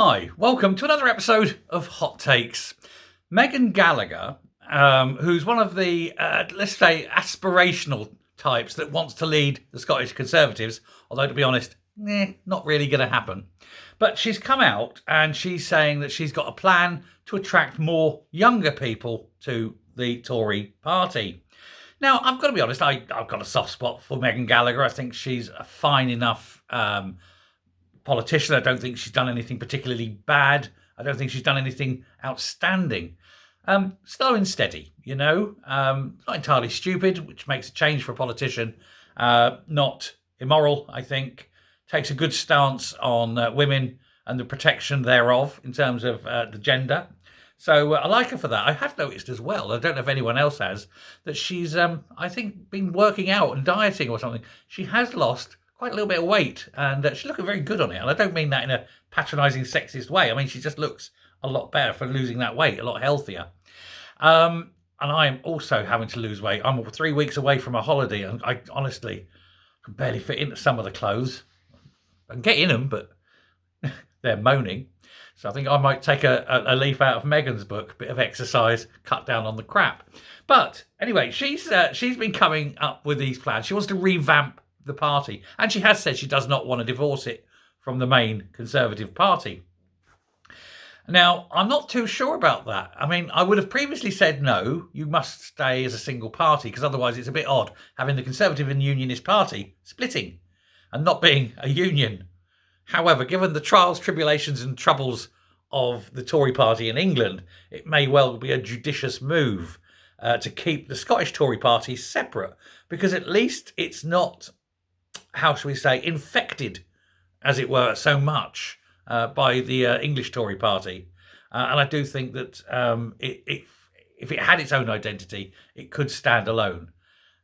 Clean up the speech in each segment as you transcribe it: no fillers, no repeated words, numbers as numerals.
Hi, welcome to another episode of Hot Takes. Meghan Gallagher, who's one of the, let's say, aspirational types that wants to lead the Scottish Conservatives, although to be honest, not really going to happen. But she's come out and she's saying that she's got a plan to attract more younger people to the Tory party. Now, I've got to be honest, I've got a soft spot for Meghan Gallagher. I think she's a fine enough politician. I don't think she's done anything particularly bad. I don't think she's done anything outstanding. Slow and steady, not entirely stupid, which makes a change for a politician. Not immoral, I think. Takes a good stance on women and the protection thereof in terms of the gender. So I like her for that. I have noticed as well, I don't know if anyone else has, that she's, I think, been working out and dieting or something. She has lost quite a little bit of weight, and she's looking very good on it. And I don't mean that in a patronising, sexist way. I mean, she just looks a lot better for losing that weight, a lot healthier. And I am also having to lose weight. I'm 3 weeks away from a holiday, and I honestly can barely fit into some of the clothes. I can get in them, but they're moaning. So I think I might take a leaf out of Meghan's book, bit of exercise, cut down on the crap. But anyway, she's been coming up with these plans. She wants to revamp the party, and she has said she does not want to divorce it from the main Conservative Party. Now, I'm not too sure about that. I mean, I would have previously said no, you must stay as a single party, because otherwise it's a bit odd having the Conservative and Unionist Party splitting and not being a union. However, given the trials, tribulations and troubles of the Tory party in England, it may well be a judicious move to keep the Scottish Tory party separate, because at least it's not, how shall we say, infected, as it were, so much by the English Tory party. And I do think that if it had its own identity, it could stand alone.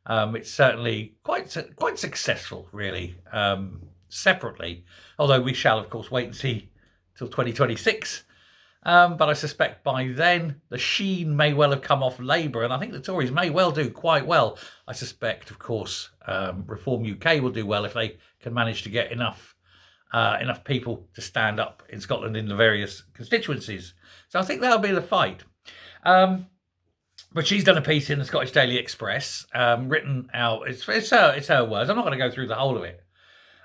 It's certainly quite successful, really, separately. Although we shall, of course, wait and see till 2026. But I suspect by then the sheen may well have come off Labour, and I think the Tories may well do quite well. I suspect, of course, Reform UK will do well if they can manage to get enough people to stand up in Scotland in the various constituencies. So I think that'll be the fight. But she's done a piece in the Scottish Daily Express, written out. It's her words. I'm not going to go through the whole of it.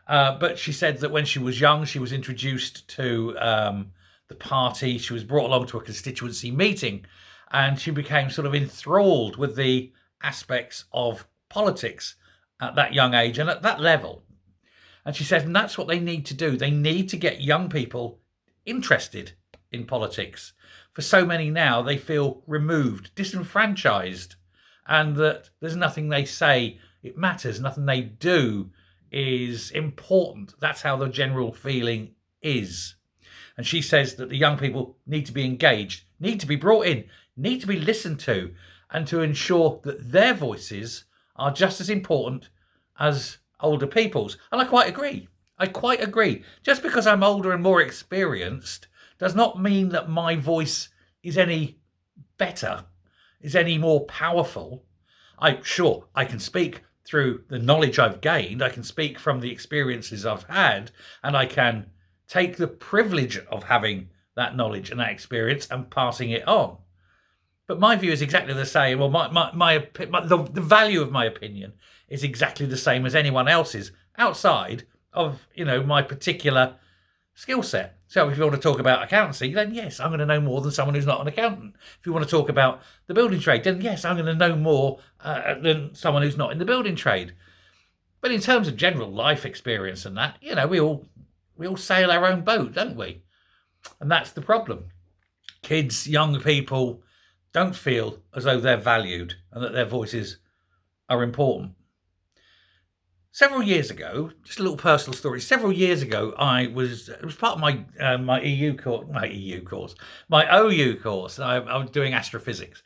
But she said that when she was young, she was introduced to the party. She was brought along to a constituency meeting, and she became sort of enthralled with the aspects of politics at that young age and at that level. And she said, and that's what they need to do. They need to get young people interested in politics. For so many now, they feel removed, disenfranchised, and that there's nothing they say it matters, nothing they do is important. That's how the general feeling is. And she says that the young people need to be engaged, need to be brought in, need to be listened to, and to ensure that their voices are just as important as older people's. And I quite agree. Just because I'm older and more experienced does not mean that my voice is any better, is any more powerful. I can speak through the knowledge I've gained, I can speak from the experiences I've had, and I can take the privilege of having that knowledge and that experience and passing it on. But my view is exactly the same, or the value of my opinion is exactly the same as anyone else's outside of, my particular skill set. So if you want to talk about accountancy, then yes, I'm going to know more than someone who's not an accountant. If you want to talk about the building trade, then yes, I'm going to know more than someone who's not in the building trade. But in terms of general life experience and that, we all sail our own boat, don't we? And that's the problem. Kids, young people don't feel as though they're valued and that their voices are important. Several years ago, just a little personal story. Several years ago, it was part of my my OU course. I was doing astrophysics,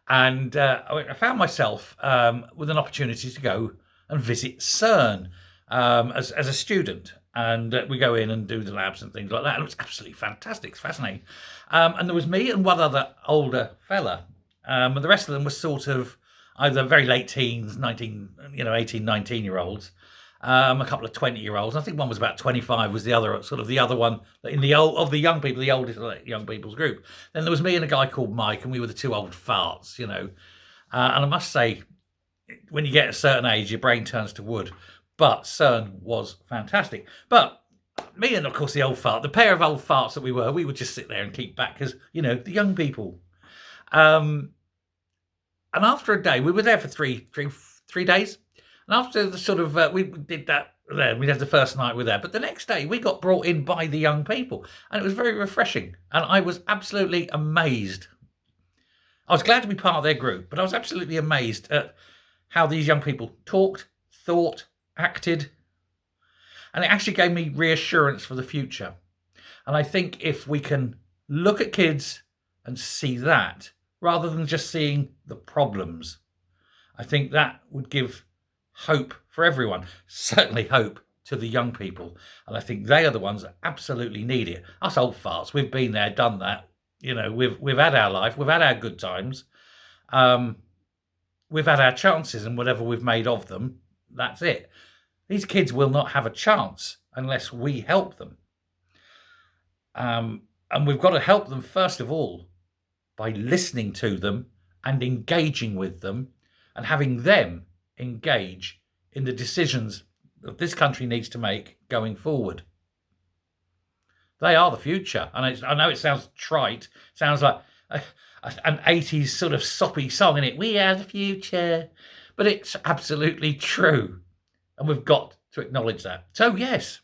and I found myself with an opportunity to go and visit CERN as a student. And we go in and do the labs and things like that. And it was absolutely fantastic. It's fascinating. And there was me and one other older fella. And the rest of them were sort of either very late teens, 18, 19-year-olds. a couple of 20-year-olds. I think one was about 25. Was the other sort of the other one in the young people, the oldest young people's group. Then there was me and a guy called Mike, and we were the two old farts, you know. And I must say, when you get a certain age, your brain turns to wood. But CERN was fantastic. But me and, of course, the old fart, the pair of old farts that we would just sit there and keep back because, you know, the young people. And after a day, we were there for three days. And after the sort of, we did that there, we had the first night we were there. But the next day, we got brought in by the young people. And it was very refreshing. And I was absolutely amazed. I was glad to be part of their group, but I was absolutely amazed at how these young people talked, thought, acted. And it actually gave me reassurance for the future. And I think if we can look at kids and see that, rather than just seeing the problems, I think that would give hope for everyone. Certainly hope to the young people. And I think they are the ones that absolutely need it. Us old farts, we've been there, done that. You know, we've had our life, we've had our good times. We've had our chances, and whatever we've made of them, that's it. These kids will not have a chance unless we help them. And we've got to help them, first of all, by listening to them and engaging with them and having them engage in the decisions that this country needs to make going forward. They are the future. And I know it sounds trite, sounds like an 80s sort of soppy song, innit? We are the future. But it's absolutely true. And we've got to acknowledge that. So, yes,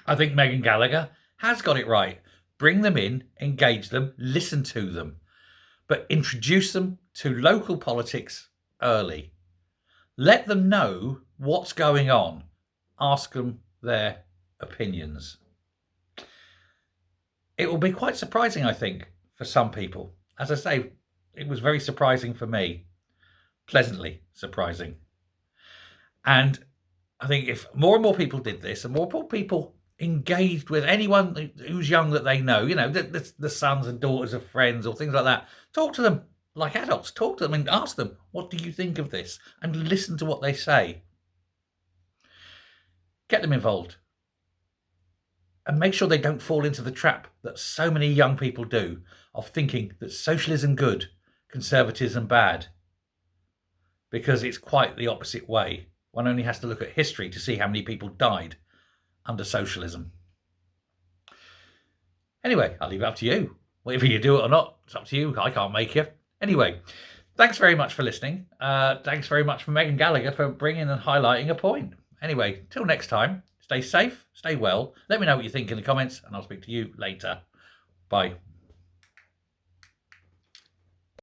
I think Meghan Gallagher has got it right. Bring them in, engage them, listen to them, but introduce them to local politics early. Let them know what's going on. Ask them their opinions. It will be quite surprising, I think, for some people. As I say, it was very surprising for me. Pleasantly surprising. And I think if more and more people did this, and more people engaged with anyone who's young that they know, you know, the sons and daughters of friends or things like that, talk to them like adults. Talk to them and ask them, what do you think of this? And listen to what they say. Get them involved. And make sure they don't fall into the trap that so many young people do of thinking that socialism good, conservatism bad. Because it's quite the opposite way. One only has to look at history to see how many people died under socialism. Anyway, I'll leave it up to you. Whether you do it or not, it's up to you. I can't make you. Anyway, thanks very much for listening. Thanks very much for Meghan Gallagher for bringing and highlighting a point. Anyway, till next time, stay safe, stay well. Let me know what you think in the comments, and I'll speak to you later. Bye.